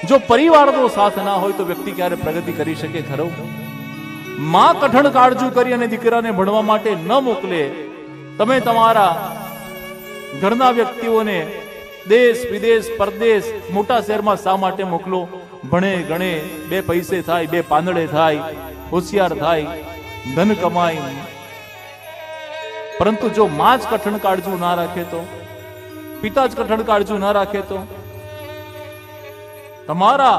જો પરિવારનો સાથ ના હોય તો વ્યક્તિ ક્યારે પ્રગતિ કરી શકે ખરો? માં કઠણ કાળજુ કરી અને દીકરાને ભણવા માટે ન મોકલે, તમે તમારા ઘરના વ્યક્તિઓને દેશ વિદેશ પરદેશ મોટા શહેરમાં શા માટે મોકલો? ભણે ગણે, બે પૈસે થાય, બે પાંદડે થાય, હોશિયાર થાય, ધન કમાય. પરંતુ જો માં જ કઠણ કાળજુ ના રાખે તો, પિતા જ કઠણ કાળજુ ના રાખે તો, તમારા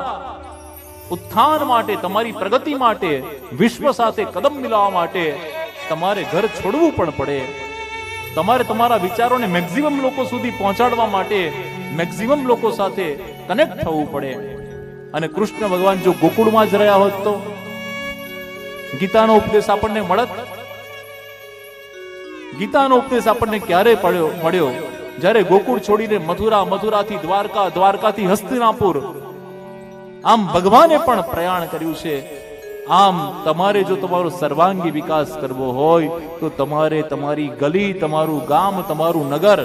ઉત્થાન માટે, તમારી પ્રગતિ માટે, વિશ્વ સાથે કદમ મિલાવવા માટે તમારે ઘર છોડવું પણ પડે. તમારે તમારા વિચારોને મેક્સિમમ લોકો સુધી પહોંચાડવા માટે મેક્સિમમ લોકો સાથે કનેક્ટ થવું પડે. અને કૃષ્ણ ભગવાન જો ગોકુળમાં જ રહ્યા હોત તો ગીતાનો ઉપદેશ આપણને મળત. ગીતાનો ઉપદેશ આપણને ક્યારે મળ્યો? જ્યારે ગોકુળ છોડીને મથુરા, મથુરાથી દ્વારકા, દ્વારકાથી હસ્તિનાપુર, આમ ભગવાને પણ પ્રયાણ કર્યું છે. આમ તમારે જો તમારો સર્વાંગી વિકાસ કરવો હોય તો તમારે તમારી ગલી, તમારું ગામ, તમારું નગર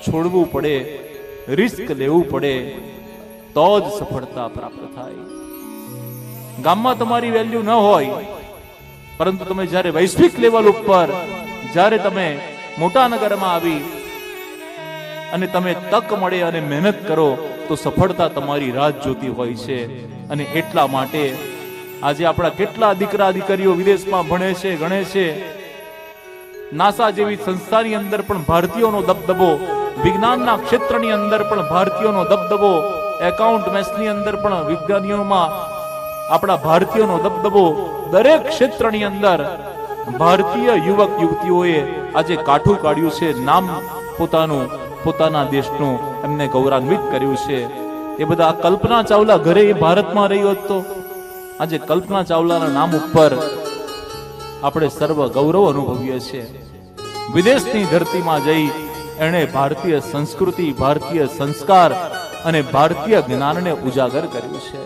છોડવું પડે, રિસ્ક લેવું પડે, તો જ સફળતા પ્રાપ્ત થાય. ગામમાં તમારી વેલ્યુ ન હોય, પરંતુ તમે જ્યારે વૈશ્વિક લેવલ ઉપર, જ્યારે તમે મોટા નગરમાં આવી અને તમે તક મળે અને મહેનત કરો તો સફળતા તમારી રાહ જોતી હોય છે. અને એટલા માટે આજે આપણા કેટલા દીકરા દીકરીઓ વિદેશમાં ભણે છે, ગણે છે. નાસા જેવી સંસ્થાની અંદર પણ ભારતીયોનો દબદબો, વિજ્ઞાનના ક્ષેત્રની અંદર પણ ભારતીયોનો દબદબો, એકાઉન્ટન્સની અંદર પણ વિજ્ઞાનીઓમાં આપણા ભારતીયોનો દબદબો, દરેક ક્ષેત્રની અંદર ભારતીય યુવક યુવતીઓએ આજે કાઠું કાઢ્યું છે. નામ પોતાનું, પોતાના દેશનું એમને ગૌરવાન્વિત કર્યું છે. એ બધા કલ્પના ચાવલા ઘરે એ ભારતમાં રહી હોત તો આજે કલ્પના ચાવલાના નામ ઉપર આપણે સર્વ ગૌરવ અનુભવીએ છીએ. વિદેશની ધરતીમાં જઈ એણે ભારતીય સંસ્કૃતિ, ભારતીય સંસ્કાર અને ભારતીય જ્ઞાનને ઉજાગર કર્યું છે.